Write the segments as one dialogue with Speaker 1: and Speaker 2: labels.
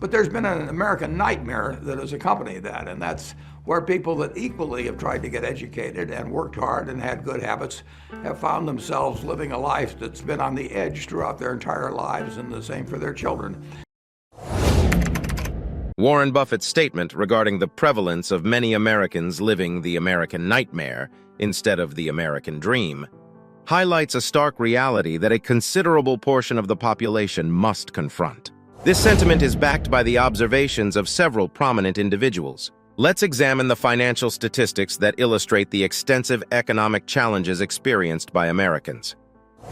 Speaker 1: But there's been an American nightmare that has accompanied that, and that's where people that equally have tried to get educated and worked hard and had good habits have found themselves living a life that's been on the edge throughout their entire lives, and the same for their children.
Speaker 2: Warren Buffett's statement regarding the prevalence of many Americans living the American nightmare instead of the American dream highlights a stark reality that a considerable portion of the population must confront. This sentiment is backed by the observations of several prominent individuals. Let's examine the financial statistics that illustrate the extensive economic challenges experienced by Americans.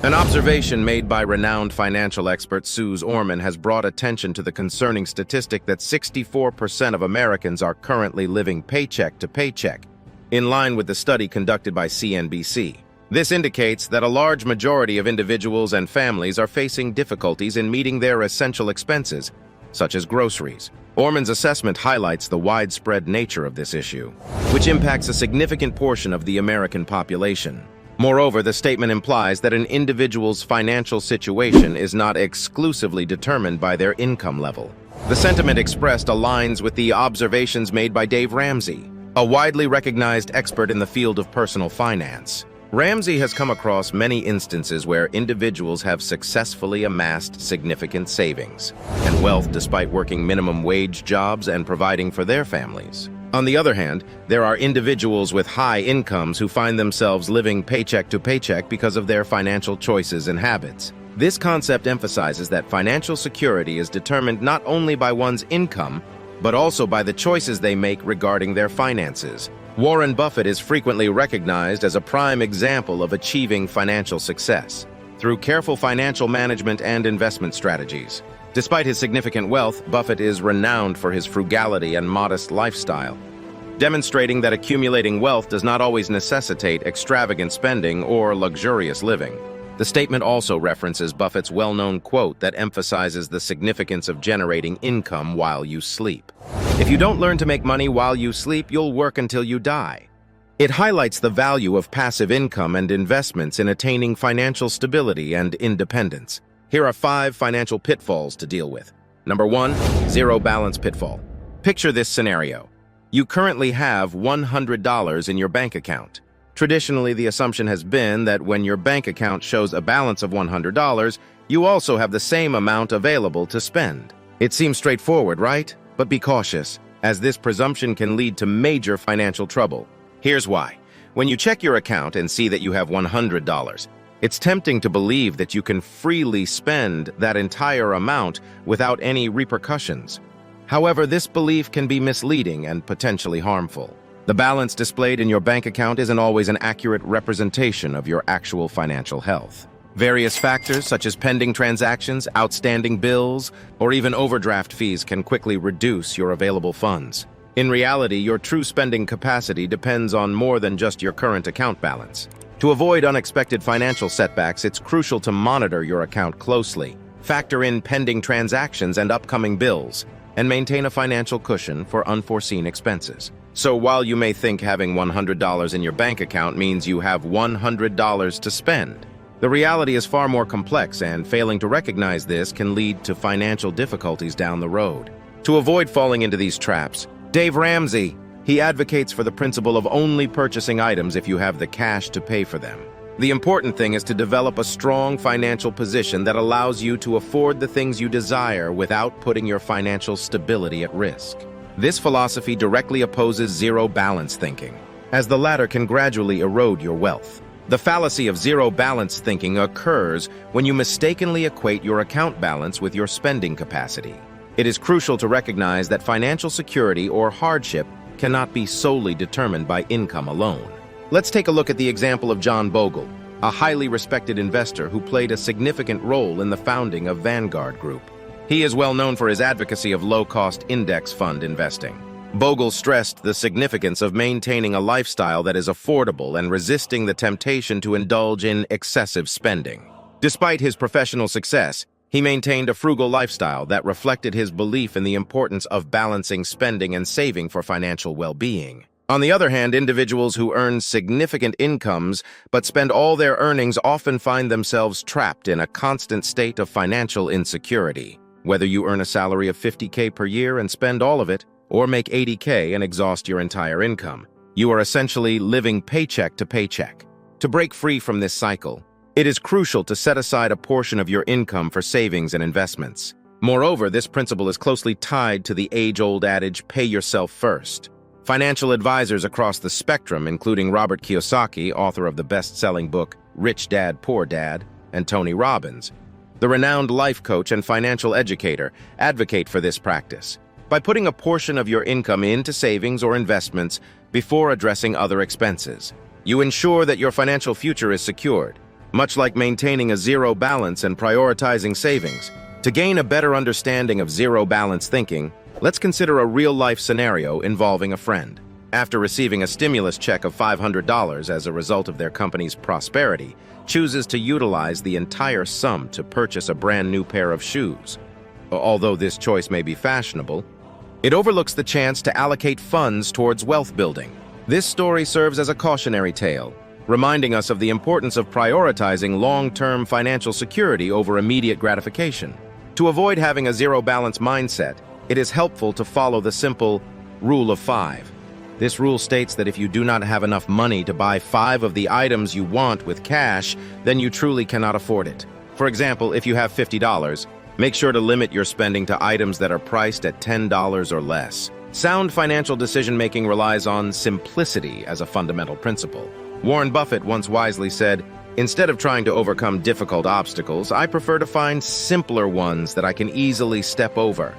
Speaker 2: An observation made by renowned financial expert Suze Orman has brought attention to the concerning statistic that 64% of Americans are currently living paycheck to paycheck, in line with the study conducted by CNBC. This indicates that a large majority of individuals and families are facing difficulties in meeting their essential expenses, such as groceries. Orman's assessment highlights the widespread nature of this issue, which impacts a significant portion of the American population. Moreover, the statement implies that an individual's financial situation is not exclusively determined by their income level. The sentiment expressed aligns with the observations made by Dave Ramsey, a widely recognized expert in the field of personal finance. Ramsey has come across many instances where individuals have successfully amassed significant savings and wealth despite working minimum wage jobs and providing for their families. On the other hand, there are individuals with high incomes who find themselves living paycheck to paycheck because of their financial choices and habits. This concept emphasizes that financial security is determined not only by one's income, but also by the choices they make regarding their finances. Warren Buffett is frequently recognized as a prime example of achieving financial success through careful financial management and investment strategies. Despite his significant wealth, Buffett is renowned for his frugality and modest lifestyle, demonstrating that accumulating wealth does not always necessitate extravagant spending or luxurious living. The statement also references Buffett's well-known quote that emphasizes the significance of generating income while you sleep. If you don't learn to make money while you sleep, you'll work until you die. It highlights the value of passive income and investments in attaining financial stability and independence. Here are 5 financial pitfalls to deal with. Number 1, zero balance pitfall. Picture this scenario. You currently have $100 in your bank account. Traditionally, the assumption has been that when your bank account shows a balance of $100, you also have the same amount available to spend. It seems straightforward, right? But be cautious, as this presumption can lead to major financial trouble. Here's why. When you check your account and see that you have $100, it's tempting to believe that you can freely spend that entire amount without any repercussions. However, this belief can be misleading and potentially harmful. The balance displayed in your bank account isn't always an accurate representation of your actual financial health. Various factors such as pending transactions, outstanding bills, or even overdraft fees can quickly reduce your available funds. In reality, your true spending capacity depends on more than just your current account balance. To avoid unexpected financial setbacks, it's crucial to monitor your account closely, factor in pending transactions and upcoming bills, and maintain a financial cushion for unforeseen expenses. So while you may think having $100 in your bank account means you have $100 to spend, the reality is far more complex, and failing to recognize this can lead to financial difficulties down the road. To avoid falling into these traps, Dave Ramsey, he advocates for the principle of only purchasing items if you have the cash to pay for them. The important thing is to develop a strong financial position that allows you to afford the things you desire without putting your financial stability at risk. This philosophy directly opposes zero balance thinking, as the latter can gradually erode your wealth. The fallacy of zero balance thinking occurs when you mistakenly equate your account balance with your spending capacity. It is crucial to recognize that financial security or hardship cannot be solely determined by income alone. Let's take a look at the example of John Bogle, a highly respected investor who played a significant role in the founding of Vanguard Group. He is well known for his advocacy of low-cost index fund investing. Bogle stressed the significance of maintaining a lifestyle that is affordable and resisting the temptation to indulge in excessive spending. Despite his professional success, he maintained a frugal lifestyle that reflected his belief in the importance of balancing spending and saving for financial well-being. On the other hand, individuals who earn significant incomes but spend all their earnings often find themselves trapped in a constant state of financial insecurity. Whether you earn a salary of $50K per year and spend all of it, or make $80K and exhaust your entire income, you are essentially living paycheck to paycheck. To break free from this cycle, it is crucial to set aside a portion of your income for savings and investments. Moreover, this principle is closely tied to the age-old adage, pay yourself first. Financial advisors across the spectrum, including Robert Kiyosaki, author of the best-selling book Rich Dad, Poor Dad, and Tony Robbins, the renowned life coach and financial educator, advocate for this practice. By putting a portion of your income into savings or investments before addressing other expenses, you ensure that your financial future is secured. Much like maintaining a zero balance and prioritizing savings, to gain a better understanding of zero-balance thinking, let's consider a real-life scenario involving a friend. After receiving a stimulus check of $500 as a result of their company's prosperity, chooses to utilize the entire sum to purchase a brand new pair of shoes. Although this choice may be fashionable, it overlooks the chance to allocate funds towards wealth building. This story serves as a cautionary tale, reminding us of the importance of prioritizing long-term financial security over immediate gratification. To avoid having a zero-balance mindset, it is helpful to follow the simple rule of 5. This rule states that if you do not have enough money to buy 5 of the items you want with cash, then you truly cannot afford it. For example, if you have $50, make sure to limit your spending to items that are priced at $10 or less. Sound financial decision-making relies on simplicity as a fundamental principle. Warren Buffett once wisely said, "Instead of trying to overcome difficult obstacles, I prefer to find simpler ones that I can easily step over."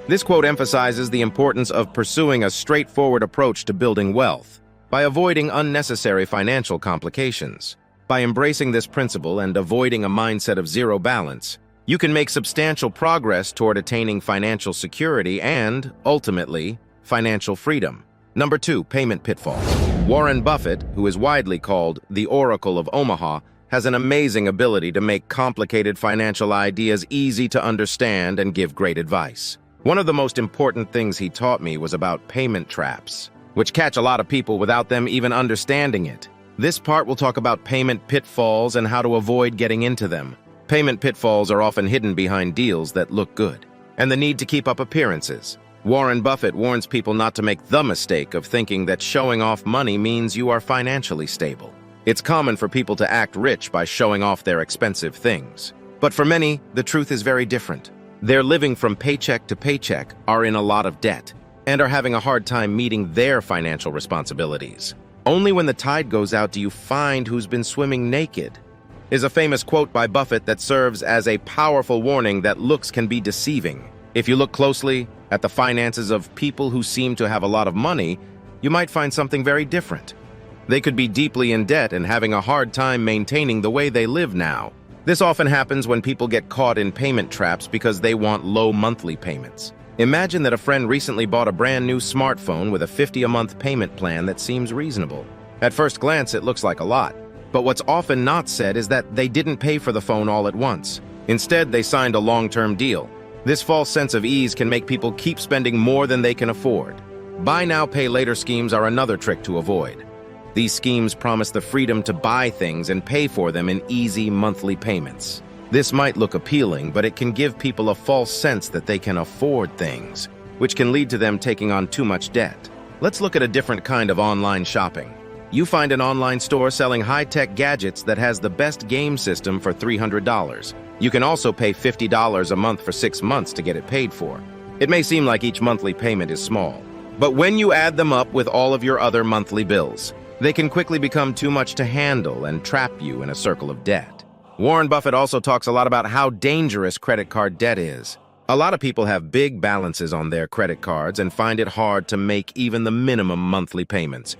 Speaker 2: This quote emphasizes the importance of pursuing a straightforward approach to building wealth by avoiding unnecessary financial complications. By embracing this principle and avoiding a mindset of zero balance, you can make substantial progress toward attaining financial security and, ultimately, financial freedom. Number 2, payment pitfalls. Warren Buffett, who is widely called the Oracle of Omaha, has an amazing ability to make complicated financial ideas easy to understand and give great advice. One of the most important things he taught me was about payment traps, which catch a lot of people without them even understanding it. This part will talk about payment pitfalls and how to avoid getting into them. Payment pitfalls are often hidden behind deals that look good, and the need to keep up appearances. Warren Buffett warns people not to make the mistake of thinking that showing off money means you are financially stable. It's common for people to act rich by showing off their expensive things. But for many, the truth is very different. They're living from paycheck to paycheck, are in a lot of debt, and are having a hard time meeting their financial responsibilities. Only when the tide goes out do you find who's been swimming naked, is a famous quote by Buffett that serves as a powerful warning that looks can be deceiving. If you look closely at the finances of people who seem to have a lot of money, you might find something very different. They could be deeply in debt and having a hard time maintaining the way they live now. This often happens when people get caught in payment traps because they want low monthly payments. Imagine that a friend recently bought a brand new smartphone with a $50 a month payment plan that seems reasonable. At first glance, it looks like a lot. But what's often not said is that they didn't pay for the phone all at once. Instead, they signed a long-term deal. This false sense of ease can make people keep spending more than they can afford. Buy now, pay later schemes are another trick to avoid. These schemes promise the freedom to buy things and pay for them in easy monthly payments. This might look appealing, but it can give people a false sense that they can afford things, which can lead to them taking on too much debt. Let's look at a different kind of online shopping. You find an online store selling high-tech gadgets that has the best game system for $300. You can also pay $50 a month for 6 months to get it paid for. It may seem like each monthly payment is small, but when you add them up with all of your other monthly bills, they can quickly become too much to handle and trap you in a circle of debt. Warren Buffett also talks a lot about how dangerous credit card debt is. A lot of people have big balances on their credit cards and find it hard to make even the minimum monthly payments,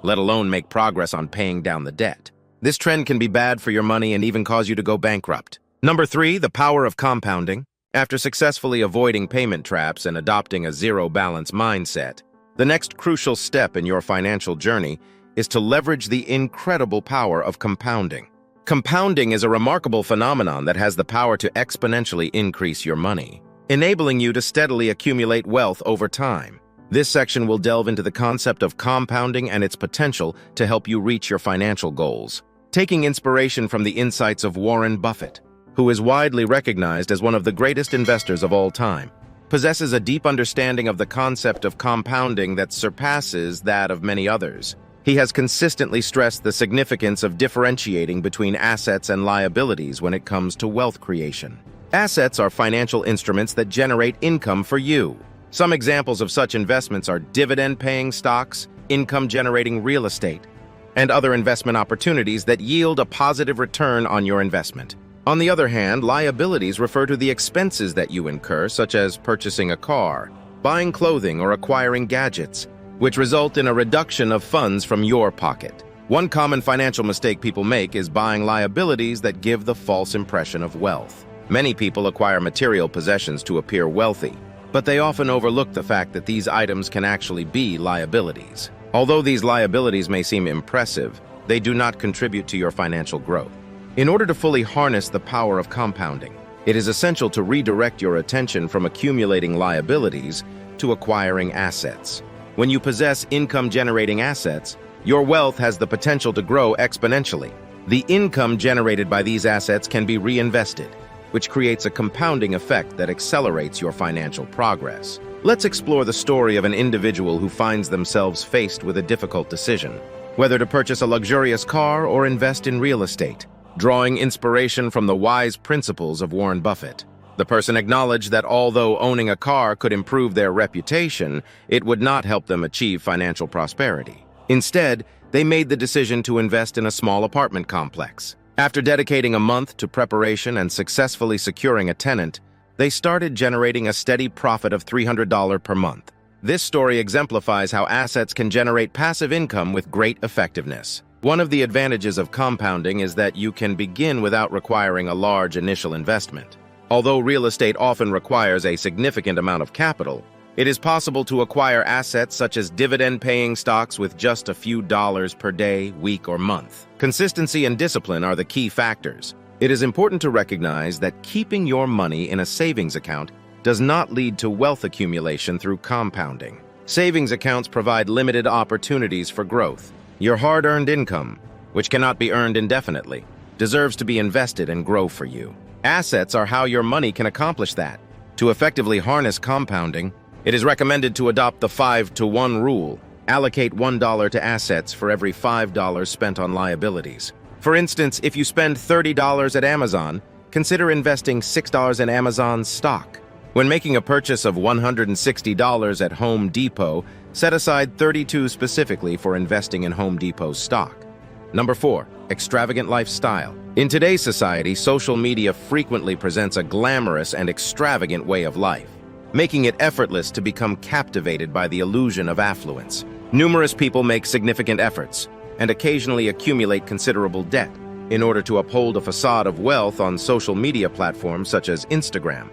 Speaker 2: let alone make progress on paying down the debt. This trend can be bad for your money and even cause you to go bankrupt. Number 3, the power of compounding. After successfully avoiding payment traps and adopting a zero-balance mindset, the next crucial step in your financial journey is to leverage the incredible power of compounding. Compounding is a remarkable phenomenon that has the power to exponentially increase your money, enabling you to steadily accumulate wealth over time. This section will delve into the concept of compounding and its potential to help you reach your financial goals. Taking inspiration from the insights of Warren Buffett, who is widely recognized as one of the greatest investors of all time, possesses a deep understanding of the concept of compounding that surpasses that of many others. He has consistently stressed the significance of differentiating between assets and liabilities when it comes to wealth creation. Assets are financial instruments that generate income for you. Some examples of such investments are dividend-paying stocks, income-generating real estate, and other investment opportunities that yield a positive return on your investment. On the other hand, liabilities refer to the expenses that you incur, such as purchasing a car, buying clothing, or acquiring gadgets, which result in a reduction of funds from your pocket. One common financial mistake people make is buying liabilities that give the false impression of wealth. Many people acquire material possessions to appear wealthy, but they often overlook the fact that these items can actually be liabilities. Although these liabilities may seem impressive, they do not contribute to your financial growth. In order to fully harness the power of compounding, it is essential to redirect your attention from accumulating liabilities to acquiring assets. When you possess income-generating assets, your wealth has the potential to grow exponentially. The income generated by these assets can be reinvested, which creates a compounding effect that accelerates your financial progress. Let's explore the story of an individual who finds themselves faced with a difficult decision, whether to purchase a luxurious car or invest in real estate, drawing inspiration from the wise principles of Warren Buffett. The person acknowledged that although owning a car could improve their reputation, it would not help them achieve financial prosperity. Instead, they made the decision to invest in a small apartment complex. After dedicating a month to preparation and successfully securing a tenant, they started generating a steady profit of $300 per month. This story exemplifies how assets can generate passive income with great effectiveness. One of the advantages of compounding is that you can begin without requiring a large initial investment. Although real estate often requires a significant amount of capital, it is possible to acquire assets such as dividend-paying stocks with just a few dollars per day, week, or month. Consistency and discipline are the key factors. It is important to recognize that keeping your money in a savings account does not lead to wealth accumulation through compounding. Savings accounts provide limited opportunities for growth. Your hard-earned income, which cannot be earned indefinitely, deserves to be invested and grow for you. Assets are how your money can accomplish that. To effectively harness compounding, it is recommended to adopt the 5-to-1 rule. Allocate $1 to assets for every $5 spent on liabilities. For instance, if you spend $30 at Amazon, consider investing $6 in Amazon's stock. When making a purchase of $160 at Home Depot, set aside $32 specifically for investing in Home Depot's stock. Number 4, extravagant lifestyle. In today's society, social media frequently presents a glamorous and extravagant way of life, making it effortless to become captivated by the illusion of affluence. Numerous people make significant efforts and occasionally accumulate considerable debt in order to uphold a facade of wealth on social media platforms such as Instagram.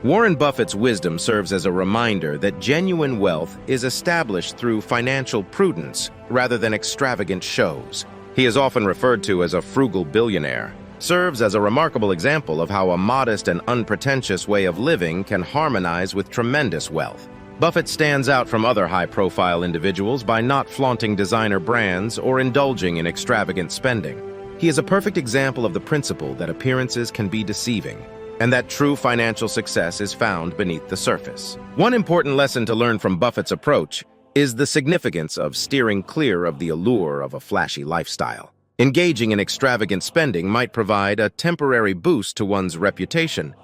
Speaker 2: Warren Buffett's wisdom serves as a reminder that genuine wealth is established through financial prudence rather than extravagant shows. He is often referred to as a frugal billionaire, serves as a remarkable example of how a modest and unpretentious way of living can harmonize with tremendous wealth. Buffett stands out from other high-profile individuals by not flaunting designer brands or indulging in extravagant spending. He is a perfect example of the principle that appearances can be deceiving, and that true financial success is found beneath the surface. One important lesson to learn from Buffett's approach is the significance of steering clear of the allure of a flashy lifestyle. Engaging in extravagant spending might provide a temporary boost to one's reputation,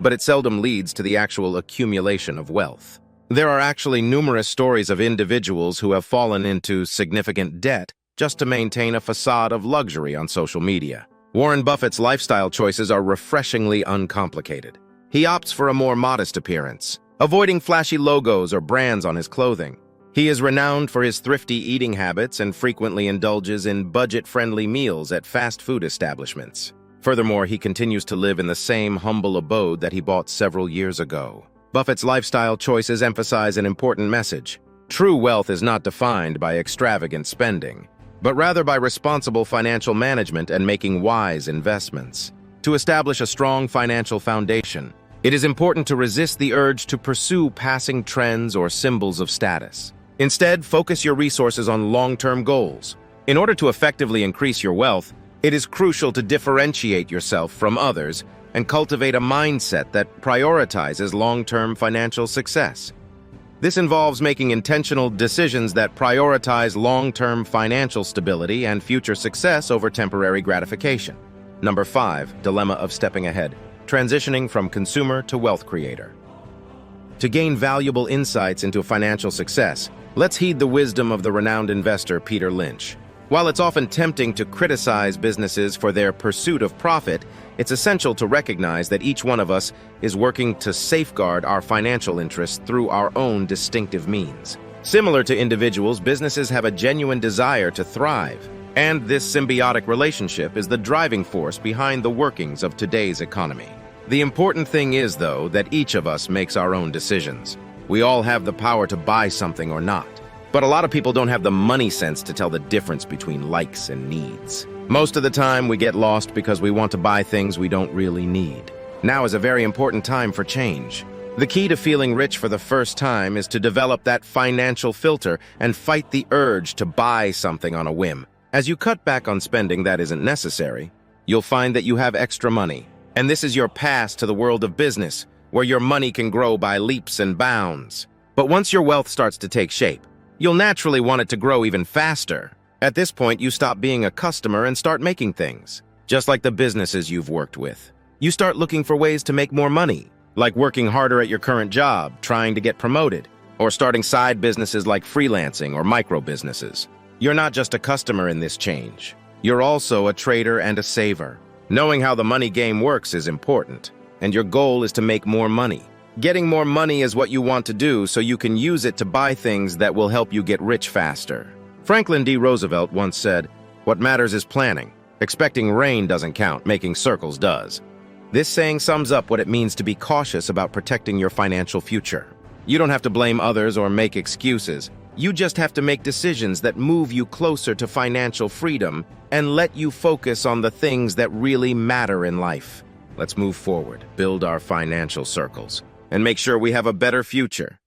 Speaker 2: but it seldom leads to the actual accumulation of wealth. There are actually numerous stories of individuals who have fallen into significant debt just to maintain a facade of luxury on social media. Warren Buffett's lifestyle choices are refreshingly uncomplicated. He opts for a more modest appearance, avoiding flashy logos or brands on his clothing. He is renowned for his thrifty eating habits and frequently indulges in budget-friendly meals at fast food establishments. Furthermore, he continues to live in the same humble abode that he bought several years ago. Buffett's lifestyle choices emphasize an important message. True wealth is not defined by extravagant spending, but rather by responsible financial management and making wise investments. To establish a strong financial foundation, it is important to resist the urge to pursue passing trends or symbols of status. Instead, focus your resources on long-term goals. In order to effectively increase your wealth, it is crucial to differentiate yourself from others and cultivate a mindset that prioritizes long-term financial success. This involves making intentional decisions that prioritize long-term financial stability and future success over temporary gratification. Number 5, dilemma of stepping ahead, transitioning from consumer to wealth creator. To gain valuable insights into financial success, let's heed the wisdom of the renowned investor Peter Lynch. While it's often tempting to criticize businesses for their pursuit of profit, it's essential to recognize that each one of us is working to safeguard our financial interests through our own distinctive means. Similar to individuals, businesses have a genuine desire to thrive, and this symbiotic relationship is the driving force behind the workings of today's economy. The important thing is, though, that each of us makes our own decisions. We all have the power to buy something or not. But a lot of people don't have the money sense to tell the difference between likes and needs. Most of the time, we get lost because we want to buy things we don't really need. Now is a very important time for change. The key to feeling rich for the first time is to develop that financial filter and fight the urge to buy something on a whim. As you cut back on spending that isn't necessary, you'll find that you have extra money. And this is your pass to the world of business, where your money can grow by leaps and bounds. But once your wealth starts to take shape, you'll naturally want it to grow even faster. At this point, you stop being a customer and start making things. Just like the businesses you've worked with. You start looking for ways to make more money, like working harder at your current job, trying to get promoted, or starting side businesses like freelancing or micro businesses. You're not just a customer in this change. You're also a trader and a saver. Knowing how the money game works is important, and your goal is to make more money. Getting more money is what you want to do so you can use it to buy things that will help you get rich faster. Franklin D. Roosevelt once said, "What matters is planning. Expecting rain doesn't count, making circles does." This saying sums up what it means to be cautious about protecting your financial future. You don't have to blame others or make excuses. You just have to make decisions that move you closer to financial freedom and let you focus on the things that really matter in life. Let's move forward, build our financial circles, and make sure we have a better future.